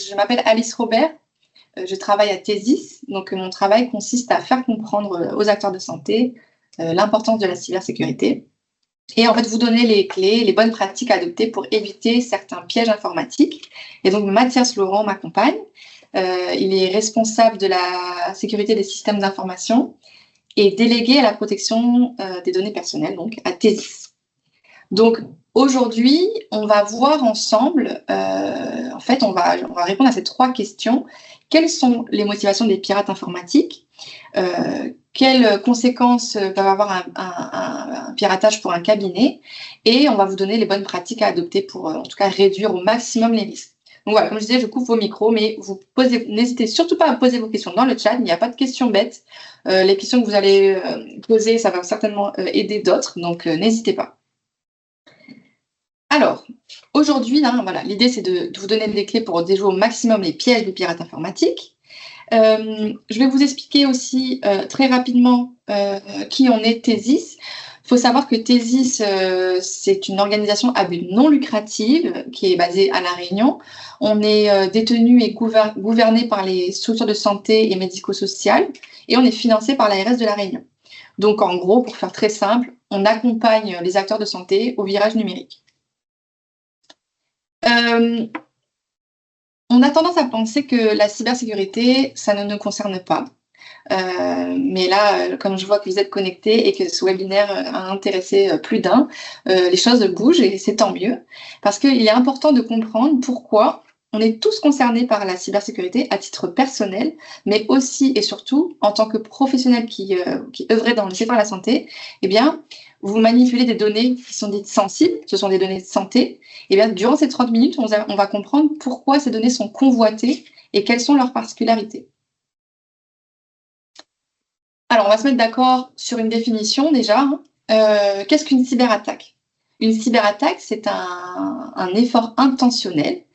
je m'appelle Alice Robert, je travaille à Thésis. Donc, mon travail consiste à faire comprendre aux acteurs de santé l'importance de la cybersécurité et en fait vous donner les clés, les bonnes pratiques à adopter pour éviter certains pièges informatiques. Et donc, Mathias Laurent m'accompagne. Il est responsable de la sécurité des systèmes d'information et délégué à la protection des données personnelles, donc à Thésis. Donc, aujourd'hui, on va voir ensemble, en fait, on va répondre à ces 3 questions. Quelles sont les motivations des pirates informatiques? Quelles conséquences peuvent avoir un piratage pour un cabinet? Et on va vous donner les bonnes pratiques à adopter pour, en tout cas, réduire au maximum les risques. Donc voilà, comme je disais, je coupe vos micros, mais n'hésitez surtout pas à poser vos questions dans le chat. Il n'y a pas de questions bêtes. Les questions que vous allez poser, ça va certainement aider d'autres, donc n'hésitez pas. Alors, aujourd'hui, voilà, l'idée c'est de vous donner des clés pour déjouer au maximum les pièges des pirates informatiques. Je vais vous expliquer aussi très rapidement qui en est Thésis. Il faut savoir que Thésis, c'est une organisation à but non lucratif qui est basée à La Réunion. On est détenu et gouverné par les structures de santé et médico-sociales et on est financé par l'ARS de La Réunion. Donc, en gros, pour faire très simple, on accompagne les acteurs de santé au virage numérique. On a tendance à penser que la cybersécurité, ça ne nous concerne pas. Mais là, comme je vois que vous êtes connectés et que ce webinaire a intéressé plus d'un, les choses bougent et c'est tant mieux. Parce qu'il est important de comprendre pourquoi on est tous concernés par la cybersécurité à titre personnel, mais aussi et surtout en tant que professionnel qui œuvrait dans le secteur de la santé, eh bien, vous manipulez des données qui sont dites sensibles, ce sont des données de santé. Et bien, durant ces 30 minutes, on va comprendre pourquoi ces données sont convoitées et quelles sont leurs particularités. Alors, on va se mettre d'accord sur une définition déjà. Qu'est-ce qu'une cyberattaque? Une cyberattaque, c'est un effort intentionnel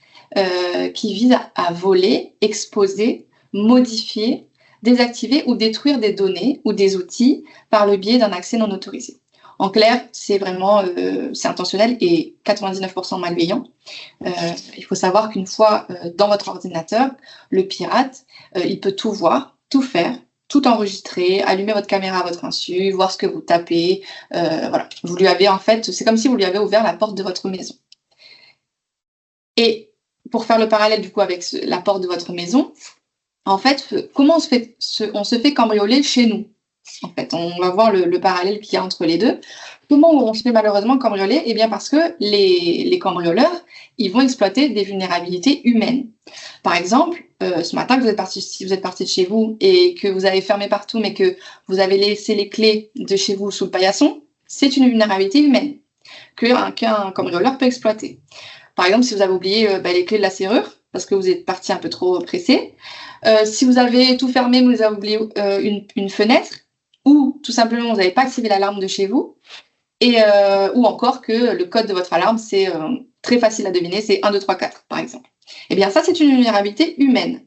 qui vise à voler, exposer, modifier, désactiver ou détruire des données ou des outils par le biais d'un accès non autorisé. En clair, c'est vraiment c'est intentionnel et 99% malveillant. Il faut savoir qu'une fois dans votre ordinateur, le pirate, il peut tout voir, tout faire, tout enregistrer, allumer votre caméra à votre insu, voir ce que vous tapez. Voilà, vous lui avez en fait, c'est comme si vous lui avez ouvert la porte de votre maison. Et pour faire le parallèle du coup avec la porte de votre maison, en fait, comment on se fait cambrioler chez nous? En fait, on va voir le parallèle qu'il y a entre les deux. Comment on se fait malheureusement cambrioler? Eh bien parce que les cambrioleurs, ils vont exploiter des vulnérabilités humaines. Par exemple, ce matin, si vous êtes parti de chez vous et que vous avez fermé partout, mais que vous avez laissé les clés de chez vous sous le paillasson, c'est une vulnérabilité humaine qu'un cambrioleur peut exploiter. Par exemple, si vous avez oublié les clés de la serrure, parce que vous êtes parti un peu trop pressé, si vous avez tout fermé, mais vous avez oublié une fenêtre, ou tout simplement vous n'avez pas activé l'alarme de chez vous, ou encore que le code de votre alarme, c'est très facile à deviner, c'est 1, 2, 3, 4, par exemple. Eh bien, ça, c'est une vulnérabilité humaine.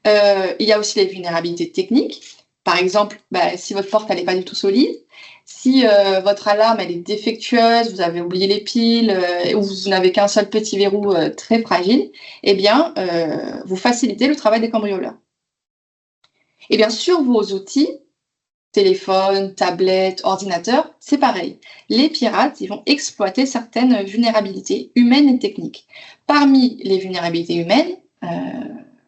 Il y a aussi les vulnérabilités techniques. Par exemple, si votre porte n'est pas du tout solide, si votre alarme elle est défectueuse, vous avez oublié les piles, ou vous n'avez qu'un seul petit verrou très fragile, eh bien, vous facilitez le travail des cambrioleurs. Et bien, sur vos outils, téléphone, tablette, ordinateur, c'est pareil. Les pirates, ils vont exploiter certaines vulnérabilités humaines et techniques. Parmi les vulnérabilités humaines,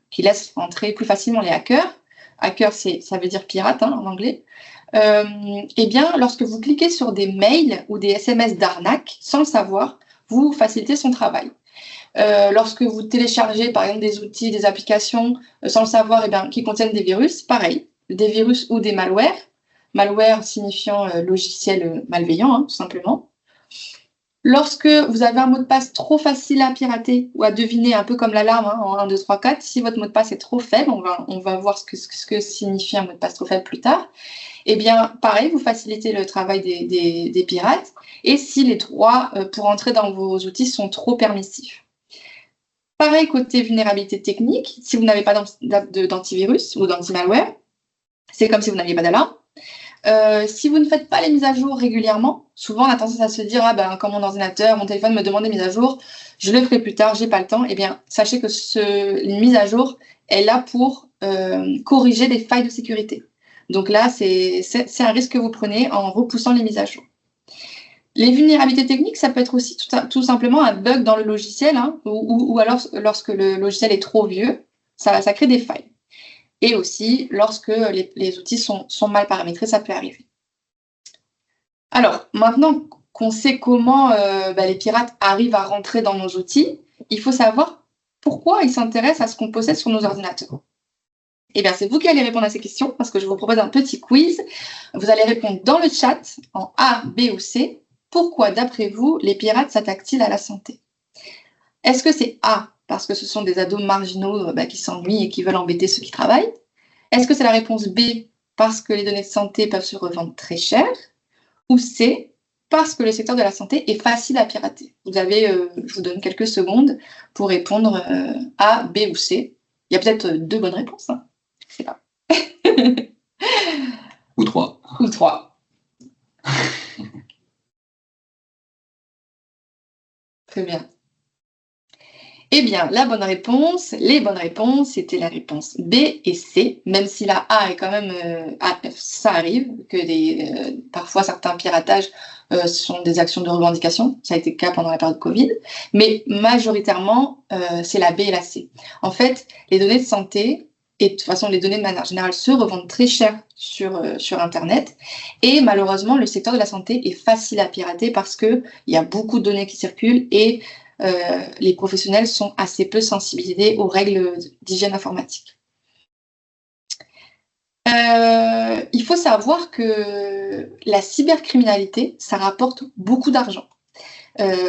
qui laissent entrer plus facilement les hackers, hacker, ça veut dire pirate en anglais, eh bien, lorsque vous cliquez sur des mails ou des SMS d'arnaque, sans le savoir, vous facilitez son travail. Lorsque vous téléchargez, par exemple, des outils, des applications, sans le savoir, qui contiennent des virus, pareil, des virus ou des malwares. Malware signifiant logiciel malveillant, tout simplement. Lorsque vous avez un mot de passe trop facile à pirater ou à deviner, un peu comme l'alarme en 1, 2, 3, 4, si votre mot de passe est trop faible, on va voir ce que signifie un mot de passe trop faible plus tard, eh bien, pareil, vous facilitez le travail des pirates, et si les droits pour entrer dans vos outils sont trop permissifs. Pareil, côté vulnérabilité technique, si vous n'avez pas d'antivirus ou d'anti-malware, c'est comme si vous n'aviez pas d'alarme. Si vous ne faites pas les mises à jour régulièrement, souvent on a tendance à se dire quand mon ordinateur, mon téléphone me demande des mises à jour, je le ferai plus tard, j'ai pas le temps. Eh bien, sachez que une mise à jour est là pour corriger des failles de sécurité. Donc là, c'est un risque que vous prenez en repoussant les mises à jour. Les vulnérabilités techniques, ça peut être aussi tout simplement un bug dans le logiciel, ou alors lorsque le logiciel est trop vieux, ça crée des failles. Et aussi, lorsque les outils sont mal paramétrés, ça peut arriver. Alors, maintenant qu'on sait comment les pirates arrivent à rentrer dans nos outils, il faut savoir pourquoi ils s'intéressent à ce qu'on possède sur nos ordinateurs. Eh bien, c'est vous qui allez répondre à ces questions, parce que je vous propose un petit quiz. Vous allez répondre dans le chat, en A, B ou C. Pourquoi, d'après vous, les pirates s'attaquent-ils à la santé? Est-ce que c'est A, parce que ce sont des ados marginaux qui s'ennuient et qui veulent embêter ceux qui travaillent? Est-ce que c'est la réponse B, parce que les données de santé peuvent se revendre très cher? Ou C, parce que le secteur de la santé est facile à pirater? Vous avez, je vous donne quelques secondes pour répondre A, B ou C. Il y a peut-être 2 bonnes réponses. Je sais pas. Ou 3. Ou 3. Très bien. Eh bien, les bonnes réponses, c'était la réponse B et C, même si la A est quand même... ça arrive, que parfois certains piratages sont des actions de revendication, ça a été le cas pendant la période Covid, mais majoritairement, c'est la B et la C. En fait, les données de santé, et de toute façon les données de manière générale, se revendent très cher sur Internet, et malheureusement, le secteur de la santé est facile à pirater parce qu'il y a beaucoup de données qui circulent et les professionnels sont assez peu sensibilisés aux règles d'hygiène informatique. Il faut savoir que la cybercriminalité, ça rapporte beaucoup d'argent.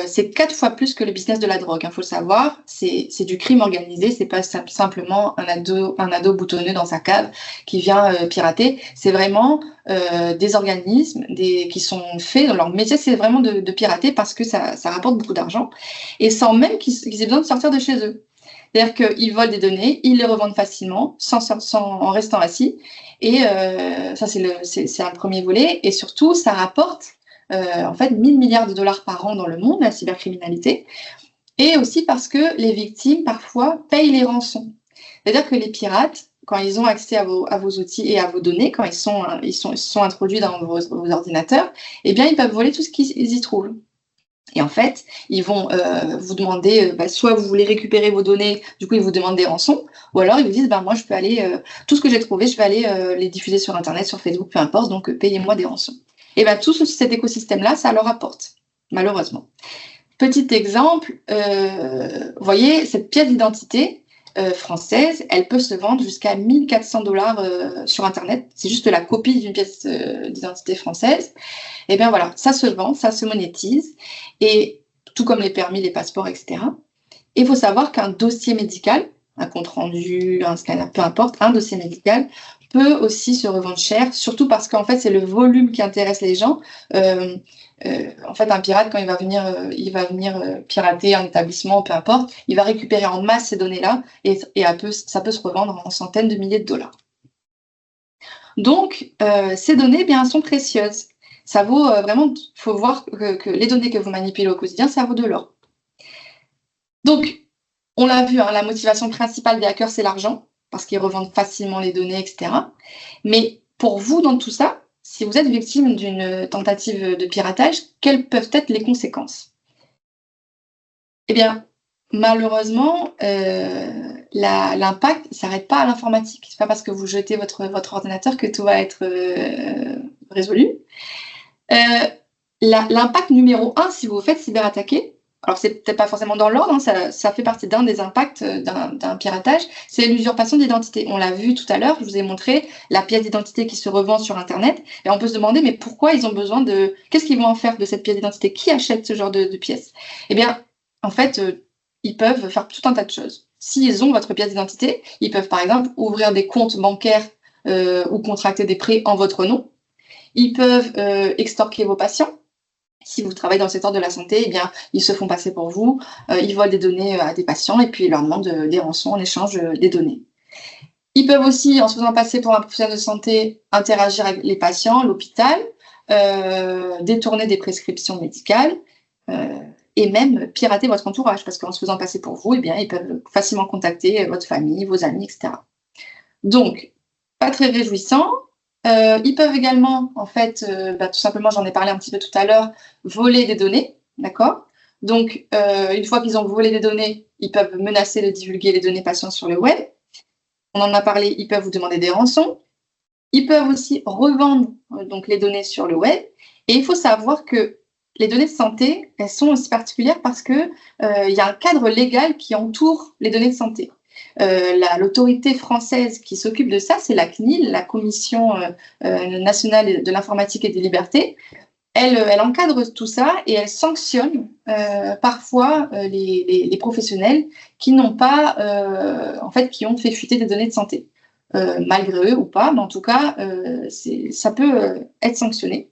C'est 4 fois plus que le business de la drogue, faut le savoir. C'est du crime organisé, c'est pas simplement un ado boutonneux dans sa cave qui vient pirater. C'est vraiment des organismes qui sont faits, leur métier c'est vraiment de pirater parce que ça rapporte beaucoup d'argent et sans même qu'ils aient besoin de sortir de chez eux. C'est-à-dire qu'ils volent des données, ils les revendent facilement en restant assis et ça c'est un premier volet et surtout ça rapporte en fait 1000 milliards de dollars par an dans le monde, la cybercriminalité, et aussi parce que les victimes, parfois, payent les rançons. C'est-à-dire que les pirates, quand ils ont accès à vos outils et à vos données, quand ils sont introduits dans vos ordinateurs, eh bien, ils peuvent voler tout ce qu'ils y trouvent. Et en fait, ils vont vous demander, soit vous voulez récupérer vos données, du coup, ils vous demandent des rançons, ou alors ils vous disent, moi, je peux aller, tout ce que j'ai trouvé, je vais aller les diffuser sur Internet, sur Facebook, peu importe, donc payez-moi des rançons. Et tout cet écosystème-là, ça leur apporte, malheureusement. Petit exemple, vous voyez, cette pièce d'identité française, elle peut se vendre jusqu'à 1400 $ sur Internet. C'est juste la copie d'une pièce d'identité française. Et bien voilà, ça se vend, ça se monétise, et tout comme les permis, les passeports, etc. Et il faut savoir qu'un dossier médical, un compte-rendu, un scanner, peu importe, un dossier médical peut aussi se revendre cher, surtout parce qu'en fait, c'est le volume qui intéresse les gens. En fait, un pirate, quand il va venir pirater un établissement, peu importe, il va récupérer en masse ces données-là et ça peut se revendre en centaines de milliers de dollars. Donc, ces données, sont précieuses. Ça vaut vraiment, il faut voir que les données que vous manipulez au quotidien, ça vaut de l'or. Donc, on l'a vu, la motivation principale des hackers, c'est l'argent, parce qu'ils revendent facilement les données, etc. Mais pour vous, dans tout ça, si vous êtes victime d'une tentative de piratage, quelles peuvent être les conséquences? Eh bien, malheureusement, l'impact ne s'arrête pas à l'informatique. Ce n'est pas parce que vous jetez votre ordinateur que tout va être résolu. L'impact numéro 1, si vous vous faites cyberattaquer, alors c'est peut-être pas forcément dans l'ordre, ça fait partie d'un des impacts d'un piratage, c'est l'usurpation d'identité. On l'a vu tout à l'heure, je vous ai montré la pièce d'identité qui se revend sur Internet, et on peut se demander, mais pourquoi ils ont besoin de... Qu'est-ce qu'ils vont en faire de cette pièce d'identité? Qui achète ce genre de pièce? Eh bien, en fait, ils peuvent faire tout un tas de choses. S'ils ont votre pièce d'identité, ils peuvent par exemple ouvrir des comptes bancaires ou contracter des prêts en votre nom. Ils peuvent extorquer vos patients. Si vous travaillez dans le secteur de la santé, eh bien, ils se font passer pour vous, ils volent des données à des patients et puis ils leur demandent des rançons en échange des données. Ils peuvent aussi, en se faisant passer pour un professionnel de santé, interagir avec les patients, l'hôpital, détourner des prescriptions médicales et même pirater votre entourage, parce qu'en se faisant passer pour vous, eh bien, ils peuvent facilement contacter votre famille, vos amis, etc. Donc, pas très réjouissant. Ils peuvent également, en fait, tout simplement, j'en ai parlé un petit peu tout à l'heure, voler des données, d'accord? Donc, une fois qu'ils ont volé des données, ils peuvent menacer de divulguer les données patients sur le web. On en a parlé, ils peuvent vous demander des rançons. Ils peuvent aussi revendre donc les données sur le web. Et il faut savoir que les données de santé, elles sont aussi particulières parce que y a un cadre légal qui entoure les données de santé. L'autorité française qui s'occupe de ça, c'est la CNIL, la Commission nationale de l'informatique et des libertés. Elle encadre tout ça et elle sanctionne parfois les professionnels qui n'ont pas, en fait, qui ont fait fuiter des données de santé, malgré eux ou pas, mais en tout cas, ça peut être sanctionné.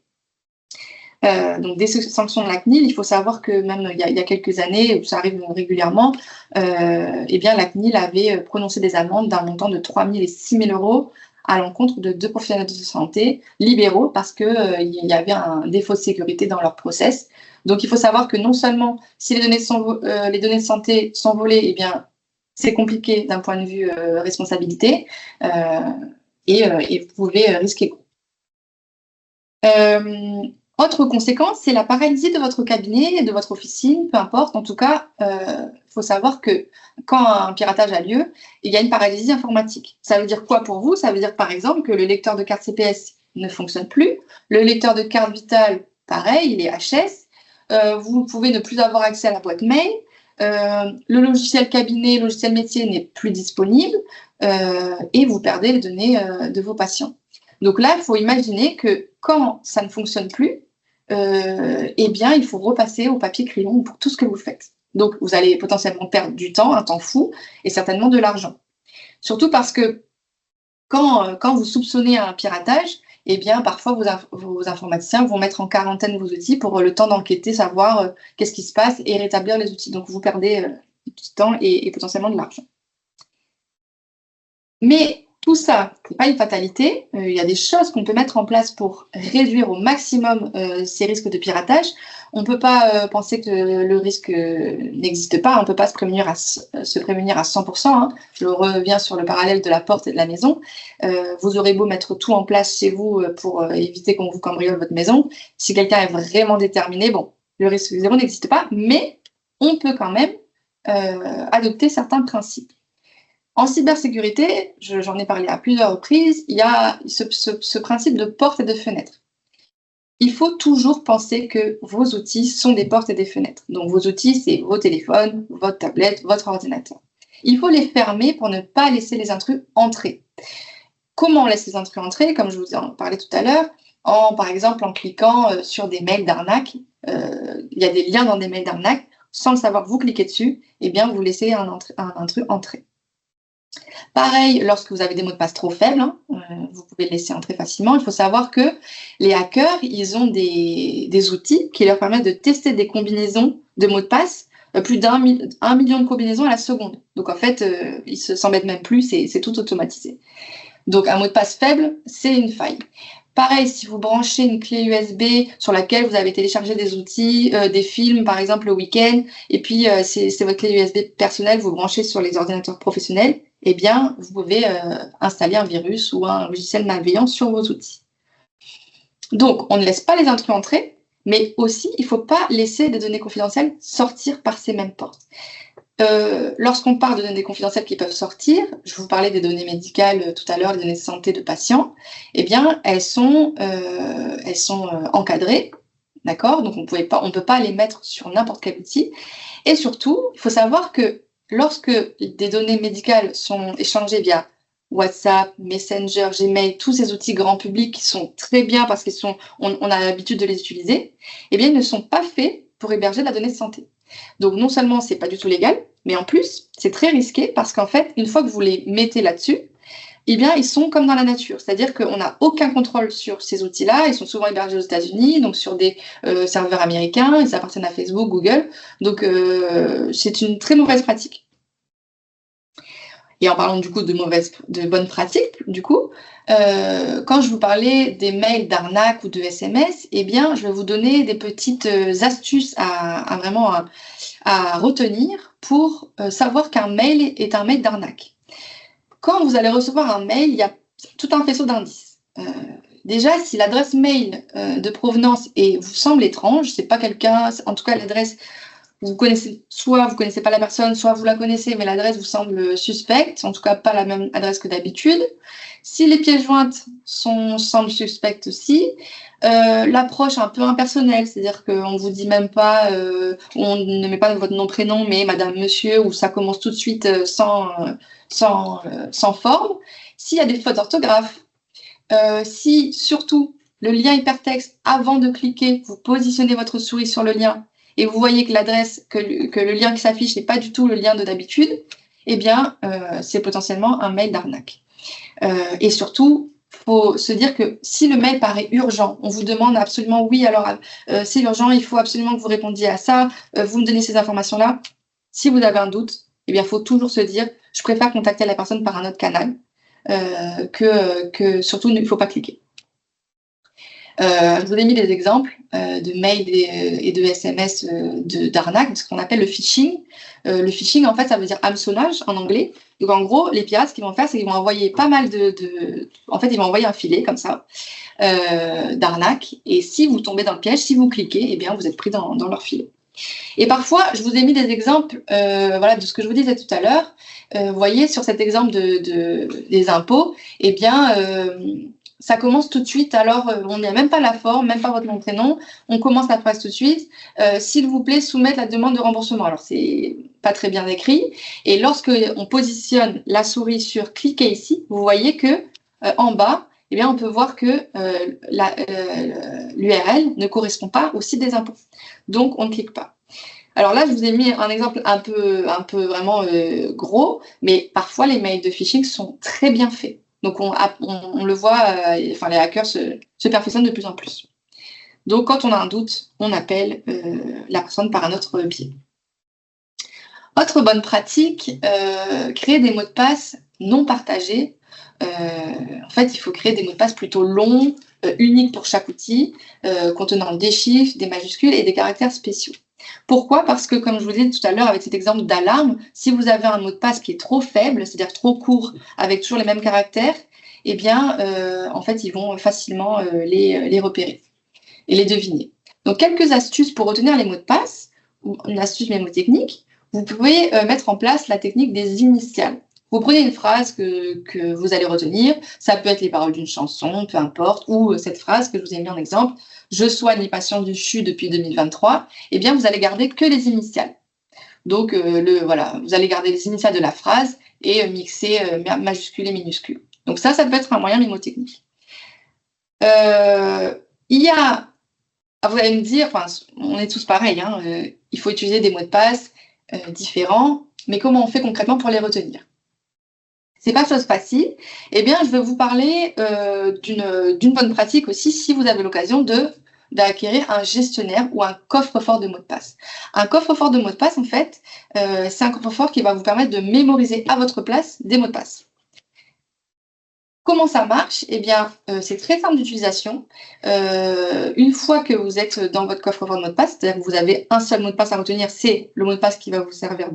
Donc des sanctions de la CNIL, il faut savoir que même il y a quelques années, où ça arrive régulièrement, eh bien la CNIL avait prononcé des amendes d'un montant de 3 000 et 6 000 euros à l'encontre de 2 professionnels de santé libéraux parce qu'il y avait un défaut de sécurité dans leur process. Donc il faut savoir que non seulement si les données de santé sont volées, eh bien c'est compliqué d'un point de vue responsabilité et vous pouvez risquer. Autre conséquence, c'est la paralysie de votre cabinet, de votre officine, peu importe. En tout cas, faut savoir que quand un piratage a lieu, il y a une paralysie informatique. Ça veut dire quoi pour vous? Ça veut dire par exemple que le lecteur de carte CPS ne fonctionne plus, le lecteur de carte vitale, pareil, il est HS, vous pouvez ne plus avoir accès à la boîte mail, le logiciel cabinet, le logiciel métier n'est plus disponible et vous perdez les données de vos patients. Donc là, il faut imaginer que quand ça ne fonctionne plus, eh bien, il faut repasser au papier crayon pour tout ce que vous faites. Donc, vous allez potentiellement perdre du temps, un temps fou, et certainement de l'argent. Surtout parce que quand vous soupçonnez un piratage, eh bien, parfois, vos informaticiens vont mettre en quarantaine vos outils pour le temps d'enquêter, savoir qu'est-ce qui se passe et rétablir les outils. Donc, vous perdez du temps et potentiellement de l'argent. Mais tout ça, ce n'est pas une fatalité. Il y a des choses qu'on peut mettre en place pour réduire au maximum ces risques de piratage. On ne peut pas penser que le risque n'existe pas. On ne peut pas se prémunir à 100%. Hein. Je reviens sur le parallèle de la porte et de la maison. Vous aurez beau mettre tout en place chez vous pour éviter qu'on vous cambriole votre maison. Si quelqu'un est vraiment déterminé, bon, le risque zéro n'existe pas, mais on peut quand même adopter certains principes. En cybersécurité, j'en ai parlé à plusieurs reprises, il y a ce principe de porte et de fenêtre. Il faut toujours penser que vos outils sont des portes et des fenêtres. Donc vos outils, c'est vos téléphones, votre tablette, votre ordinateur. Il faut les fermer pour ne pas laisser les intrus entrer. Comment on laisse les intrus entrer? Comme je vous en parlais tout à l'heure, par exemple en cliquant sur des mails d'arnaque. Il y a des liens dans des mails d'arnaque. Sans le savoir, vous cliquez dessus, et bien vous laissez un intrus entrer. Pareil, lorsque vous avez des mots de passe trop faibles, vous pouvez le laisser entrer facilement. Il faut savoir que les hackers, ils ont des outils qui leur permettent de tester des combinaisons de mots de passe, plus d'1 million de combinaisons à la seconde. Donc en fait, ils ne s'embêtent même plus, c'est tout automatisé. Donc un mot de passe faible, c'est une faille. Pareil, si vous branchez une clé USB sur laquelle vous avez téléchargé des outils, des films par exemple le week-end, et puis c'est votre clé USB personnelle, vous branchez sur les ordinateurs professionnels, eh bien, vous pouvez installer un virus ou un logiciel malveillant sur vos outils. Donc, on ne laisse pas les intrus entrer, mais aussi, il ne faut pas laisser des données confidentielles sortir par ces mêmes portes. Lorsqu'on parle de données confidentielles qui peuvent sortir, je vous parlais des données médicales tout à l'heure, les données de santé de patients, eh bien, elles sont encadrées, d'accord? Donc, on ne peut pas les mettre sur n'importe quel outil. Et surtout, il faut savoir que lorsque des données médicales sont échangées via WhatsApp, Messenger, Gmail, tous ces outils grand public qui sont très bien parce qu'on a l'habitude de les utiliser, eh bien, ils ne sont pas faits pour héberger de la donnée de santé. Donc, non seulement c'est pas du tout légal, mais en plus, c'est très risqué parce qu'en fait, une fois que vous les mettez là-dessus, eh bien, ils sont comme dans la nature. C'est-à-dire qu'on n'a aucun contrôle sur ces outils-là. Ils sont souvent hébergés aux États-Unis, donc sur des serveurs américains. Ils appartiennent à Facebook, Google. Donc, c'est une très mauvaise pratique. Et en parlant du coup de bonnes pratiques, du coup, quand je vous parlais des mails d'arnaque ou de SMS, eh bien, je vais vous donner des petites astuces à vraiment à retenir pour savoir qu'un mail est un mail d'arnaque. Quand vous allez recevoir un mail, il y a tout un faisceau d'indices. Déjà, si l'adresse mail de provenance vous semble étrange, c'est pas quelqu'un, en tout cas l'adresse, vous connaissez, soit vous connaissez pas la personne, soit vous la connaissez, mais l'adresse vous semble suspecte, en tout cas pas la même adresse que d'habitude. Si les pièces jointes semblent suspectes aussi, l'approche un peu impersonnelle, c'est-à-dire qu'on ne vous dit même pas, on ne met pas votre nom, prénom, mais madame, monsieur, ou ça commence tout de suite sans forme. S'il y a des fautes d'orthographe, si surtout le lien hypertexte, avant de cliquer, vous positionnez votre souris sur le lien et vous voyez que l'adresse, que le lien qui s'affiche n'est pas du tout le lien de d'habitude, eh bien, c'est potentiellement un mail d'arnaque. Et surtout, il faut se dire que si le mail paraît urgent, on vous demande absolument, oui, alors c'est urgent, il faut absolument que vous répondiez à ça, vous me donnez ces informations-là. Si vous avez un doute, eh bien, il faut toujours se dire, je préfère contacter la personne par un autre canal, que surtout, il ne faut pas cliquer. Je vous ai mis des exemples de mails et de SMS d'arnaque, ce qu'on appelle le phishing. Le phishing, en fait, ça veut dire hameçonnage en anglais. Donc, en gros, les pirates, ce qu'ils vont faire, c'est qu'ils vont envoyer pas mal En fait, ils vont envoyer un filet, comme ça, d'arnaque. Et si vous tombez dans le piège, si vous cliquez, eh bien, vous êtes pris dans leur filet. Et parfois, je vous ai mis des exemples voilà, de ce que je vous disais tout à l'heure. Vous voyez, sur cet exemple des impôts, eh bien... ça commence tout de suite, alors on n'y a même pas la forme, même pas votre nom, prénom, on commence la phrase tout de suite. S'il vous plaît, soumettre la demande de remboursement. Alors, c'est pas très bien écrit. Et lorsque on positionne la souris sur cliquer ici, vous voyez que en bas, eh bien, on peut voir que l'URL ne correspond pas au site des impôts. Donc, on ne clique pas. Alors là, je vous ai mis un exemple un peu vraiment gros, mais parfois les mails de phishing sont très bien faits. Donc, on le voit, les hackers se perfectionnent de plus en plus. Donc, quand on a un doute, on appelle la personne par un autre biais. Autre bonne pratique, créer des mots de passe non partagés. En fait, il faut créer des mots de passe plutôt longs, uniques pour chaque outil, contenant des chiffres, des majuscules et des caractères spéciaux. Pourquoi? Parce que, comme je vous disais tout à l'heure avec cet exemple d'alarme, si vous avez un mot de passe qui est trop faible, c'est-à-dire trop court, avec toujours les mêmes caractères, eh bien, en fait, ils vont facilement les repérer et les deviner. Donc, quelques astuces pour retenir les mots de passe, ou une astuce mémotechnique. Vous pouvez mettre en place la technique des initiales. Vous prenez une phrase que vous allez retenir, ça peut être les paroles d'une chanson, peu importe, ou cette phrase que je vous ai mis en exemple, « Je soigne les patients du CHU depuis 2023 », eh bien, vous allez garder que les initiales. Donc, voilà, vous allez garder les initiales de la phrase et mixer majuscules et minuscules. Donc ça peut être un moyen mémotechnique. Il y a, vous allez me dire, enfin, on est tous pareils, hein, il faut utiliser des mots de passe différents, mais comment on fait concrètement pour les retenir? C'est pas chose facile. Eh bien, je vais vous parler d'une bonne pratique aussi, si vous avez l'occasion d'acquérir un gestionnaire ou un coffre-fort de mots de passe. Un coffre-fort de mots de passe, en fait, c'est un coffre-fort qui va vous permettre de mémoriser à votre place des mots de passe. Comment ça marche? Eh bien, c'est très simple d'utilisation. Une fois que vous êtes dans votre coffre-fort de mots de passe, c'est-à-dire que vous avez un seul mot de passe à retenir, c'est le mot de passe qui va vous servir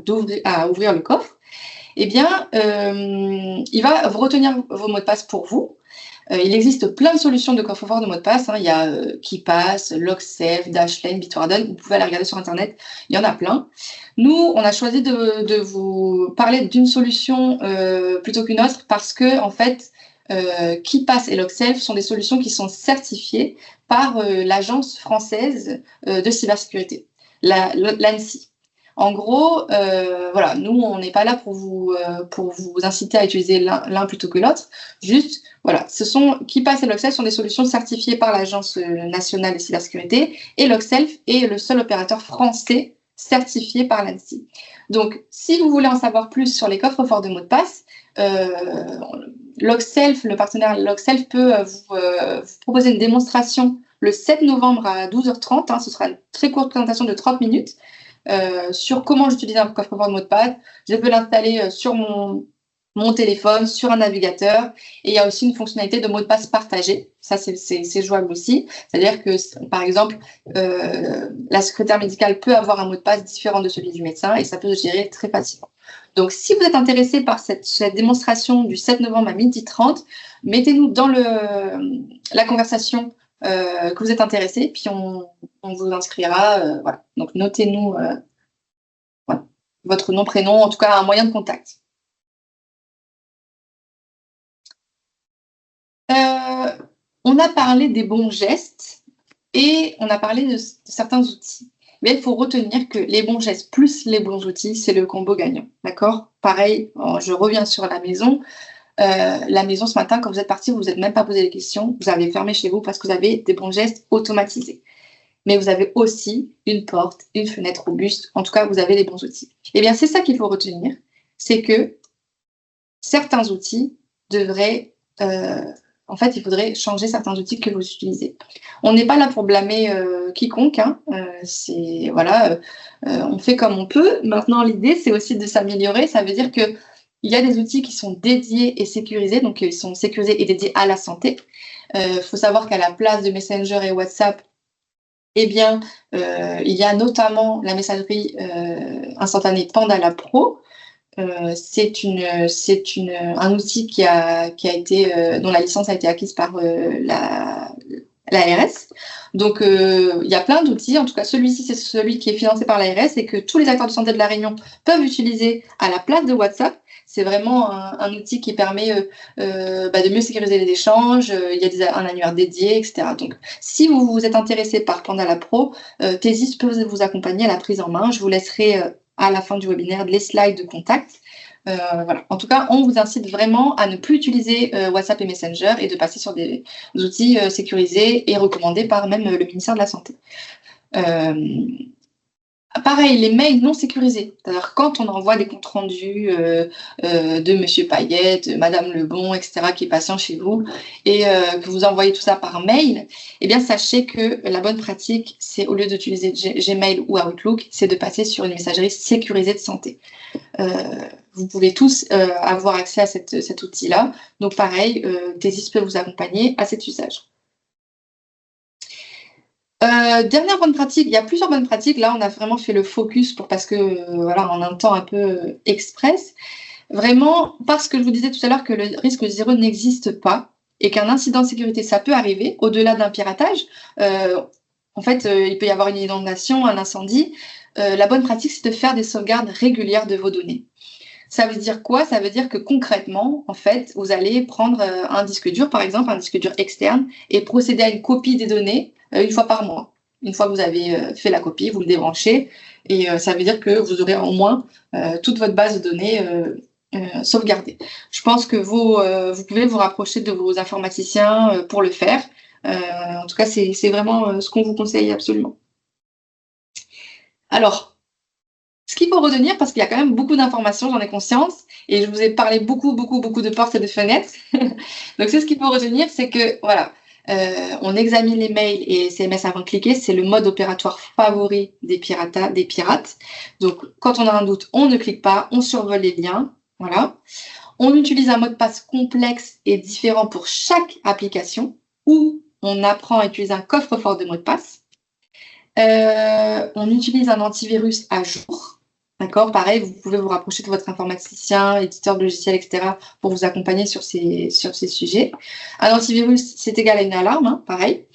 à ouvrir le coffre, eh bien, il va retenir vos mots de passe pour vous. Il existe plein de solutions de coffre-fort de mots de passe. Hein. Il y a KeePass, Logsafe, Dashlane, Bitwarden. Vous pouvez aller regarder sur Internet. Il y en a plein. Nous, on a choisi de vous parler d'une solution plutôt qu'une autre parce que, en fait, KeePass et Logsafe sont des solutions qui sont certifiées par l'Agence française de cybersécurité, l'ANSSI. En gros, voilà, nous, on n'est pas là pour vous inciter à utiliser l'un plutôt que l'autre. Juste, voilà, KeePass et Logsafe sont des solutions certifiées par l'Agence nationale de cybersécurité et Logsafe est le seul opérateur français certifié par l'ANSSI. Donc, si vous voulez en savoir plus sur les coffres-forts de mots de passe, Logsafe, le partenaire Logsafe peut vous proposer une démonstration le 7 novembre à 12h30. Hein, ce sera une très courte présentation de 30 minutes. Sur comment j'utilise un coffre-fort de mot de passe. Je peux l'installer sur mon mon téléphone, sur un navigateur. Et il y a aussi une fonctionnalité de mot de passe partagé. Ça, c'est jouable aussi. C'est-à-dire que, par exemple, la secrétaire médicale peut avoir un mot de passe différent de celui du médecin et ça peut se gérer très facilement. Donc, si vous êtes intéressé par cette démonstration du 7 novembre à 12h30, mettez-nous dans la conversation que vous êtes intéressé, puis on vous inscrira. Voilà. Donc, notez-nous voilà, votre nom, prénom, en tout cas un moyen de contact. On a parlé des bons gestes et on a parlé de certains outils. Mais il faut retenir que les bons gestes plus les bons outils, c'est le combo gagnant. D'accord? Pareil, je reviens sur la maison. La maison, ce matin, quand vous êtes parti, vous ne vous êtes même pas posé les questions. Vous avez fermé chez vous parce que vous avez des bons gestes automatisés. Mais vous avez aussi une porte, une fenêtre robuste. En tout cas, vous avez les bons outils. Eh bien, c'est ça qu'il faut retenir. C'est que certains outils devraient... en fait, il faudrait changer certains outils que vous utilisez. On n'est pas là pour blâmer quiconque. Hein. Voilà, on fait comme on peut. Maintenant, l'idée, c'est aussi de s'améliorer. Ça veut dire qu'il y a des outils qui sont dédiés et sécurisés, donc ils sont sécurisés et dédiés à la santé. Il faut savoir qu'à la place de Messenger et WhatsApp, eh bien, il y a notamment la messagerie instantanée Pandala Pro. C'est un outil qui a été dont la licence a été acquise par l'ARS. Donc, il y a plein d'outils. En tout cas, celui-ci, c'est celui qui est financé par l'ARS et que tous les acteurs de santé de La Réunion peuvent utiliser à la place de WhatsApp. C'est vraiment un outil qui permet de mieux sécuriser les échanges. Il y a un annuaire dédié, etc. Donc, si vous êtes intéressé par Pandala Pro, Thésis peut vous accompagner à la prise en main. Je vous laisserai à la fin du webinaire les slides de contact. Voilà. En tout cas, on vous incite vraiment à ne plus utiliser WhatsApp et Messenger et de passer sur des outils sécurisés et recommandés par même le ministère de la Santé. Pareil, les mails non sécurisés. C'est-à-dire quand on envoie des comptes rendus de Monsieur Payet, de Madame Lebon, etc., qui est patient chez vous, et que vous envoyez tout ça par mail, eh bien, sachez que la bonne pratique, c'est au lieu d'utiliser Gmail ou Outlook, c'est de passer sur une messagerie sécurisée de santé. Vous pouvez tous avoir accès à cet outil-là. Donc, pareil, Thésis peut vous accompagner à cet usage. Dernière bonne pratique, il y a plusieurs bonnes pratiques. Là, on a vraiment fait le focus parce que voilà, en un temps un peu express. Vraiment, parce que je vous disais tout à l'heure que le risque zéro n'existe pas et qu'un incident de sécurité, ça peut arriver au-delà d'un piratage. En fait, il peut y avoir une inondation, un incendie. La bonne pratique, c'est de faire des sauvegardes régulières de vos données. Ça veut dire quoi? Ça veut dire que concrètement, en fait, vous allez prendre un disque dur, par exemple, un disque dur externe, et procéder à une copie des données une fois par mois. Une fois que vous avez fait la copie, vous le débranchez, et ça veut dire que vous aurez au moins toute votre base de données sauvegardée. Je pense que vous pouvez vous rapprocher de vos informaticiens pour le faire. En tout cas, c'est vraiment ce qu'on vous conseille absolument. Alors, ce qu'il faut retenir, parce qu'il y a quand même beaucoup d'informations, j'en ai conscience, et je vous ai parlé beaucoup de portes et de fenêtres. Donc, ce qu'il faut retenir, c'est que, voilà, on examine les mails et les SMS avant de cliquer. C'est le mode opératoire favori des pirates. Donc, quand on a un doute, on ne clique pas, on survole les liens. Voilà. On utilise un mot de passe complexe et différent pour chaque application, ou on apprend à utiliser un coffre-fort de mots de passe. On utilise un antivirus à jour. D'accord, pareil, vous pouvez vous rapprocher de votre informaticien, éditeur de logiciels, etc. pour vous accompagner sur ces sujets. Un antivirus, c'est égal à une alarme, hein, pareil.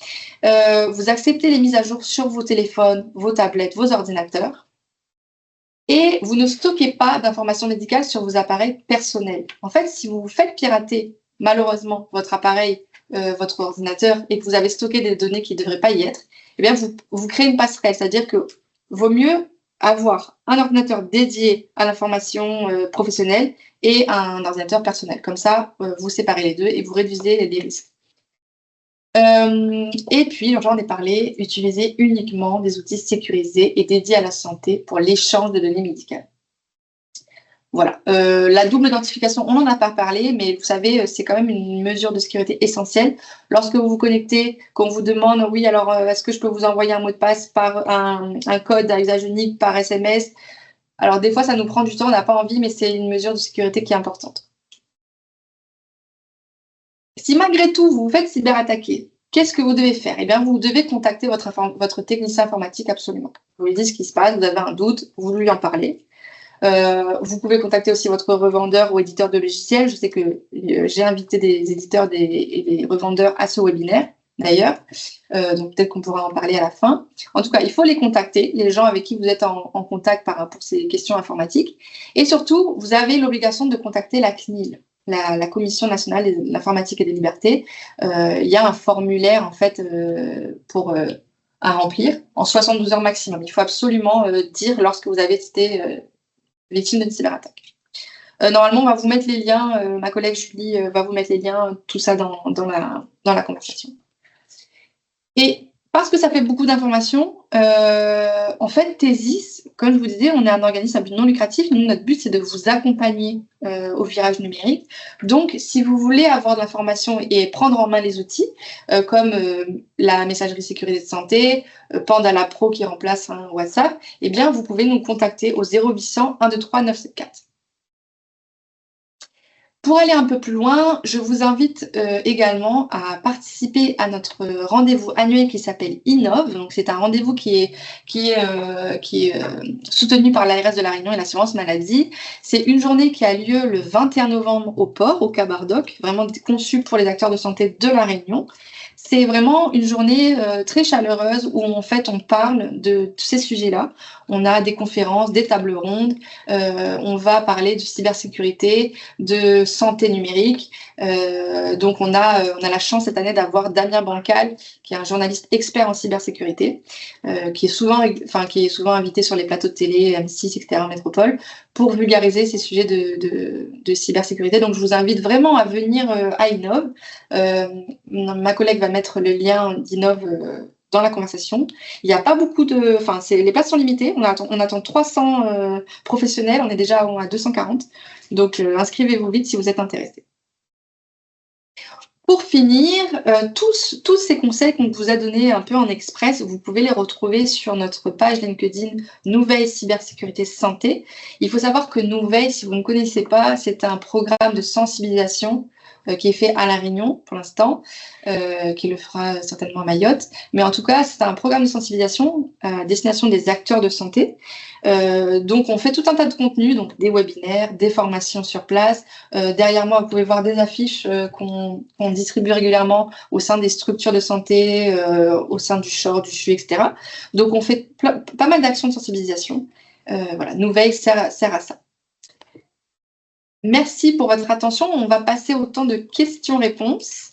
Vous acceptez les mises à jour sur vos téléphones, vos tablettes, vos ordinateurs. Et vous ne stockez pas d'informations médicales sur vos appareils personnels. En fait, si vous vous faites pirater, malheureusement, votre appareil, votre ordinateur, et que vous avez stocké des données qui ne devraient pas y être, eh bien, vous créez une passerelle. C'est-à-dire que vaut mieux avoir un ordinateur dédié à l'information professionnelle et un ordinateur personnel. Comme ça, vous séparez les deux et vous réduisez les risques. Et puis, j'en ai parlé, utiliser uniquement des outils sécurisés et dédiés à la santé pour l'échange de données médicales. Voilà. La double identification, on n'en a pas parlé, mais vous savez, c'est quand même une mesure de sécurité essentielle. Lorsque vous vous connectez, qu'on vous demande, oui, alors est-ce que je peux vous envoyer un mot de passe par un code à usage unique par SMS? Alors, des fois, ça nous prend du temps, on n'a pas envie, mais c'est une mesure de sécurité qui est importante. Si malgré tout, vous vous faites cyberattaquer, qu'est-ce que vous devez faire? Eh bien, vous devez contacter votre technicien informatique absolument. Vous lui dites ce qui se passe, vous avez un doute, vous lui en parlez. Vous pouvez contacter aussi votre revendeur ou éditeur de logiciels. Je sais que j'ai invité des éditeurs et des revendeurs à ce webinaire, d'ailleurs. Donc, peut-être qu'on pourra en parler à la fin. En tout cas, il faut les contacter, les gens avec qui vous êtes en contact pour ces questions informatiques. Et surtout, vous avez l'obligation de contacter la CNIL, la Commission nationale de l'informatique et des libertés. Il y a un formulaire, en fait, à remplir en 72 heures maximum. Il faut absolument dire lorsque vous avez été victime d'une cyberattaque. Normalement, on va vous mettre les liens, ma collègue Julie va vous mettre les liens, tout ça dans la conversation. Et parce que ça fait beaucoup d'informations, en fait, Thésis, comme je vous disais, on est un organisme à but non lucratif. Nous, notre but, c'est de vous accompagner au virage numérique. Donc, si vous voulez avoir de l'information et prendre en main les outils, comme la messagerie sécurité de santé, Pandala Pro qui remplace WhatsApp, eh bien, vous pouvez nous contacter au 0800 123 974. Pour aller un peu plus loin, je vous invite également à participer à notre rendez-vous annuel qui s'appelle Innov. Donc, c'est un rendez-vous qui est soutenu par l'ARS de La Réunion et l'assurance maladie. C'est une journée qui a lieu le 21 novembre au port, au Cabardoc, vraiment conçue pour les acteurs de santé de La Réunion. C'est vraiment une journée très chaleureuse où en fait on parle de tous ces sujets-là. On a des conférences, des tables rondes, on va parler de cybersécurité, de santé numérique. Donc on a la chance cette année d'avoir Damien Bancal, qui est un journaliste expert en cybersécurité, qui est souvent invité sur les plateaux de télé, M6, etc. en métropole, pour vulgariser ces sujets de cybersécurité. Donc je vous invite vraiment à venir à Innov. Ma collègue va mettre le lien d'Innov dans la conversation. Il n'y a pas beaucoup de... Enfin, les places sont limitées. On attend 300 professionnels. On est déjà à 240. Donc, inscrivez-vous vite si vous êtes intéressé. Pour finir, tous ces conseils qu'on vous a donnés un peu en express, vous pouvez les retrouver sur notre page LinkedIn Nouveille Cybersécurité Santé. Il faut savoir que Nouveille, si vous ne connaissez pas, c'est un programme de sensibilisation qui est fait à La Réunion pour l'instant, qui le fera certainement à Mayotte. Mais en tout cas, c'est un programme de sensibilisation à destination des acteurs de santé. Donc, on fait tout un tas de contenus, donc des webinaires, des formations sur place. Derrière moi, vous pouvez voir des affiches qu'on distribue régulièrement au sein des structures de santé, au sein du CHOR, du CHU, etc. Donc, on fait pas mal d'actions de sensibilisation. Voilà, Nouveille sert à ça. Merci pour votre attention. On va passer au temps de questions-réponses.